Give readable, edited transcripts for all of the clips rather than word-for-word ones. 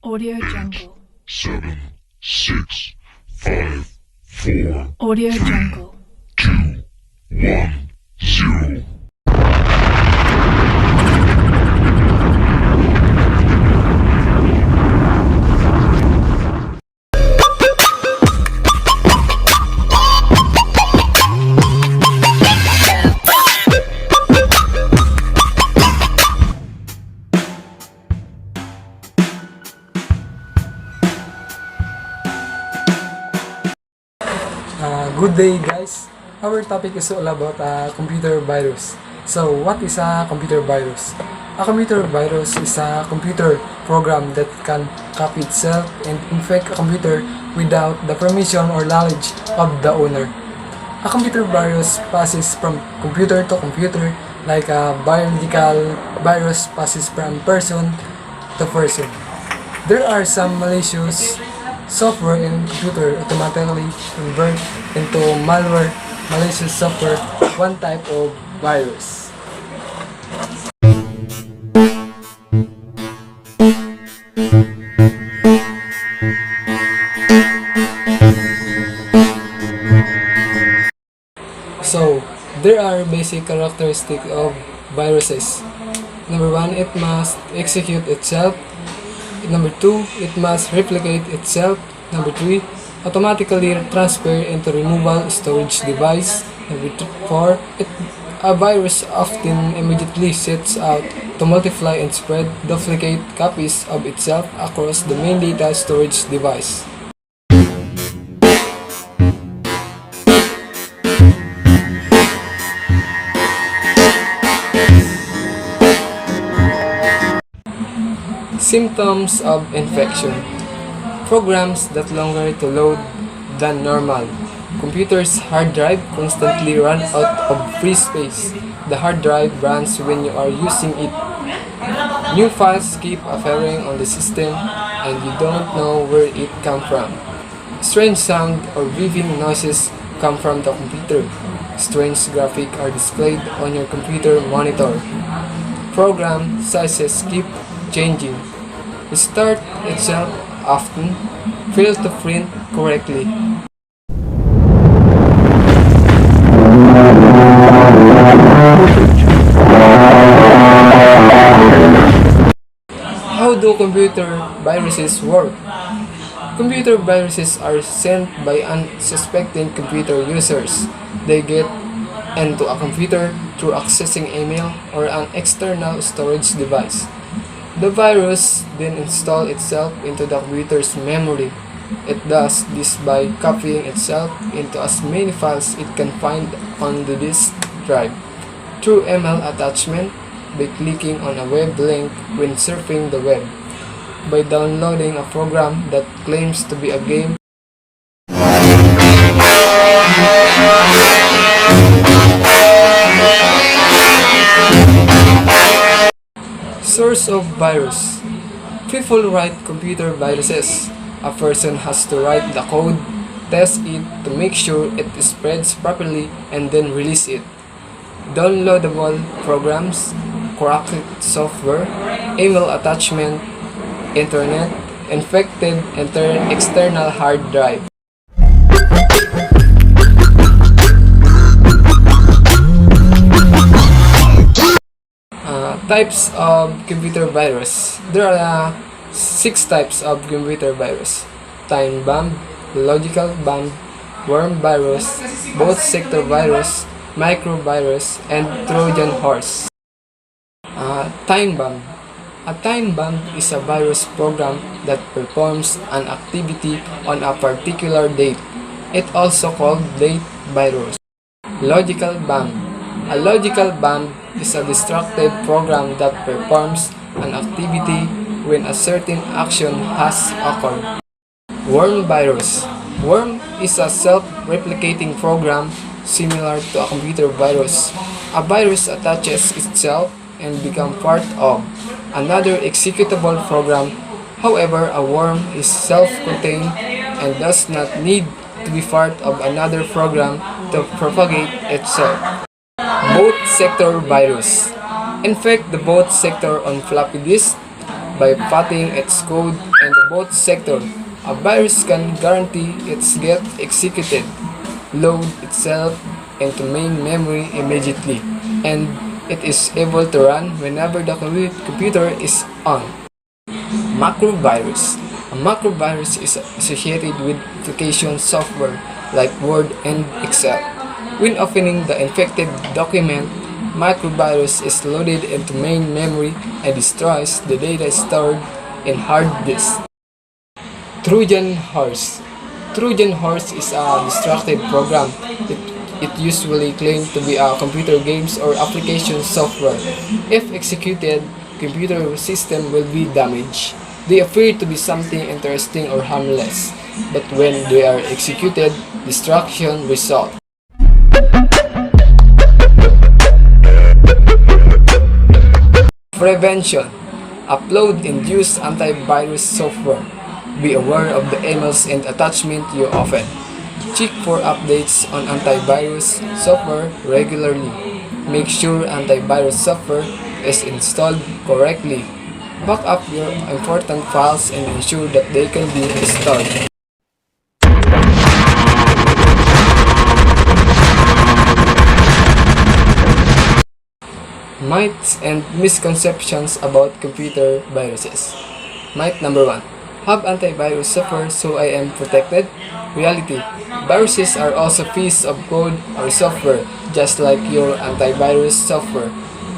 Audio Jungle. 7, 6, 5, 4, Audio Jungle. 2, 1, 0. Good day guys. Our topic is all about computer virus. So what is a computer virus? A computer virus is a computer program that can copy itself and infect a computer without the permission or knowledge of the owner. A computer virus passes from computer to computer like a biological virus passes from person to person. There are some malicious software in computer automatically convert into malware, malicious software, one type of virus. So, there are basic characteristics of viruses. Number 1, it must execute itself. Number 2, it must replicate itself. Number 3, automatically transfer into removable storage device. Number 4, a virus often immediately sets out to multiply and spread duplicate copies of itself across the main data storage device. Symptoms of infection. Programs that longer to load than normal. Computer's hard drive constantly run out of free space. The hard drive runs when you are using it. New files keep appearing on the system and you don't know where it come from. Strange sound or beeping noises come from the computer. Strange graphics are displayed on your computer monitor. Program sizes keep changing. Restart itself often, fail to print correctly. How do computer viruses work? Computer viruses are sent by unsuspecting computer users. They get into a computer through accessing email or an external storage device. The virus then installs itself into the computer's memory. It does this by copying itself into as many files it can find on the disk drive, through email attachment, by clicking on a web link when surfing the web, by downloading a program that claims to be a game, Source of virus. People write computer viruses. A person has to write the code, test it to make sure it spreads properly, and then release it. Downloadable programs, cracked software, email attachment, internet, infected external hard drive. Types of computer virus. There are 6 types of computer virus: time bomb, logical bomb, worm virus, both sector virus, microvirus, and Trojan horse. Time bomb. A time bomb is a virus program that performs an activity on a particular date. It also called date virus. Logical bomb. A logical bomb is a destructive program that performs an activity when a certain action has occurred. Worm virus. Worm is a self-replicating program similar to a computer virus. A virus attaches itself and becomes part of another executable program. However, a worm is self-contained and does not need to be part of another program to propagate itself. Both sector virus. Infect the boot sector on floppy disk by patting its code and the both sectors. A virus can guarantee it's get executed, load itself into main memory immediately, and it is able to run whenever the computer is on. Macrovirus. A macrovirus is associated with application software like Word and Excel. When opening the infected document, macrovirus is loaded into main memory and destroys the data stored in hard disk. Trojan horse. Trojan horse is a destructive program. It usually claims to be a computer games or application software. If executed, computer system will be damaged. They appear to be something interesting or harmless, but when they are executed, destruction results. Prevention. Upload and use antivirus software. Be aware of the emails and attachments you open. Check for updates on antivirus software regularly. Make sure antivirus software is installed correctly. Back up your important files and ensure that they can be restored. Myths and misconceptions about computer viruses. Myth number 1. Have antivirus software so I am protected? Reality. Viruses are also pieces of code or software, just like your antivirus software.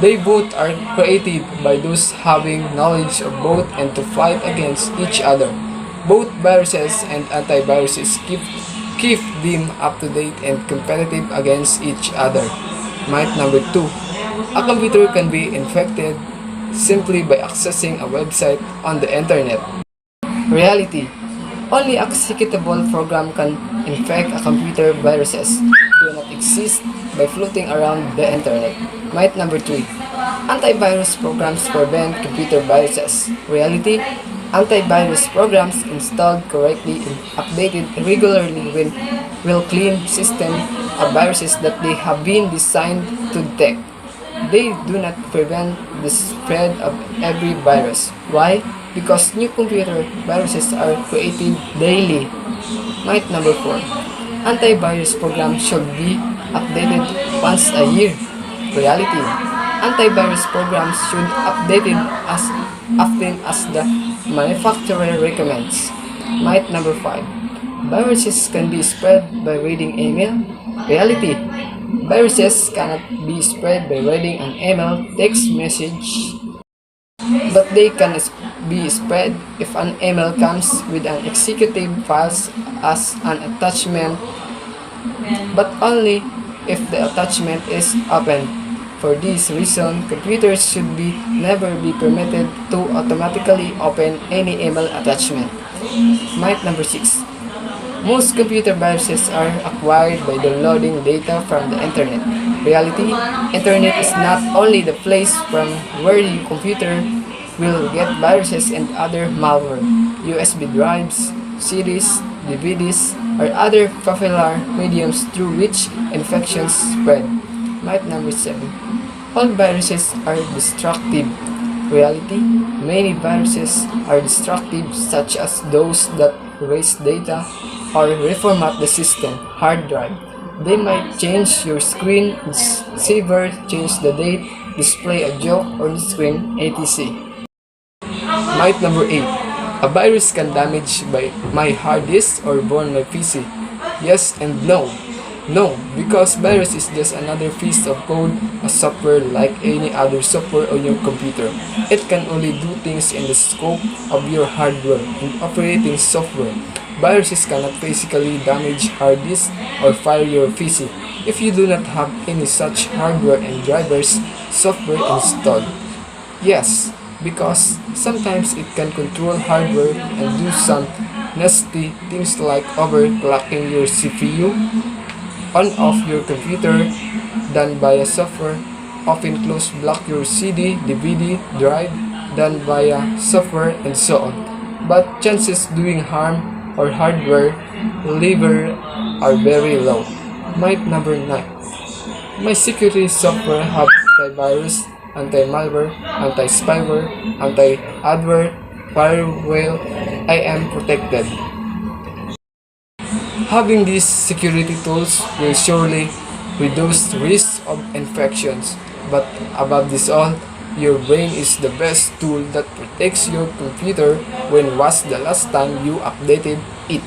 They both are created by those having knowledge of both and to fight against each other. Both viruses and antiviruses keep them up to date and competitive against each other. Myth number 2. A computer can be infected simply by accessing a website on the internet. Reality. Only a executable program can infect a computer. Viruses do not exist by floating around the internet. Myth number 3. Antivirus programs prevent computer viruses. Reality. Antivirus programs installed correctly and updated regularly will clean system of viruses that they have been designed to detect. They do not prevent the spread of every virus. Why? Because new computer viruses are created daily. Myth number 4. Antivirus programs should be updated once a year. Reality. Antivirus programs should be updated as often as the manufacturer recommends. Myth number 5. Viruses can be spread by reading email. Reality. Viruses cannot be spread by reading an email text message, but they can be spread if an email comes with an executive files as an attachment, but only if the attachment is open. For this reason, computers should never be permitted to automatically open any email attachment. Myth number 6. Most computer viruses are acquired by downloading data from the internet. Reality, internet is not only the place from where your computer will get viruses and other malware. USB drives, CDs, DVDs, or other popular mediums through which infections spread. Myth number 7. All viruses are destructive. Reality, many viruses are destructive, such as those that erase data or reformat the system hard drive. They might change your screen saver, change the date, display a joke on the screen, etc. Myth number 8. A virus can damage my hard disk or burn my PC. Yes and no. No, because virus is just another piece of code, a software like any other software on your computer. It can only do things in the scope of your hardware and operating software. Viruses cannot physically damage hard disk or fire your PC if you do not have any such hardware and drivers software installed. Yes, because sometimes it can control hardware and do some nasty things like overclocking your CPU, on off your computer, done via software, open close block your CD, DVD, drive, done via software, and so on. But chances doing harm or hardware lever are very low. Myth number 9. My security software have antivirus, anti-malware, anti-spyware, anti-adware, firewall, I am protected. Having these security tools will surely reduce the risk of infections. But above this all, your brain is the best tool that protects your computer. When was the last time you updated it?